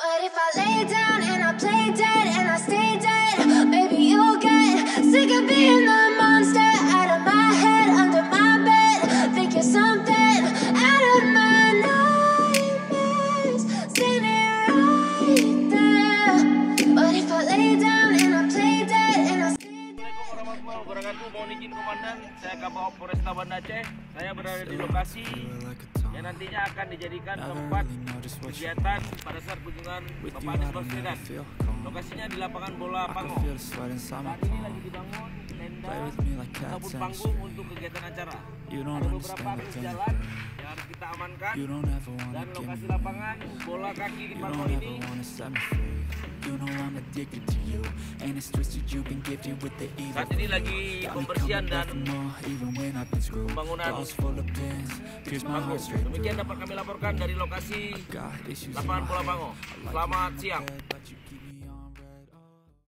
But if I lay down and I play dead and I stay dead, maybe you'll get sick of being the monster out of my head, under my bed. Think you're something out of my nightmares, standing right there. But if I lay down and I play dead and I stay dead. Assalamualaikum warahmatullahi wabarakatuh. Mohon izin komandan, saya Kabak Polresta Banda Aceh. Saya berada di lokasi yang nantinya akan dijadikan tempat kegiatan pada saat kunjungan Bapak Anies Baswedan. Lokasinya di lapangan bola Pango. Saat ini lagi dibangun tenda ataupun panggung untuk kegiatan acara. Ada beberapa akses jalan yang harus kita amankan, dan lokasi lapangan bola kaki di Pango ini saat ini lagi pembersihan dan pembangunan panggung. Demikian dapat kami laporkan dari lokasi lapangan bola Pango. Selamat siang.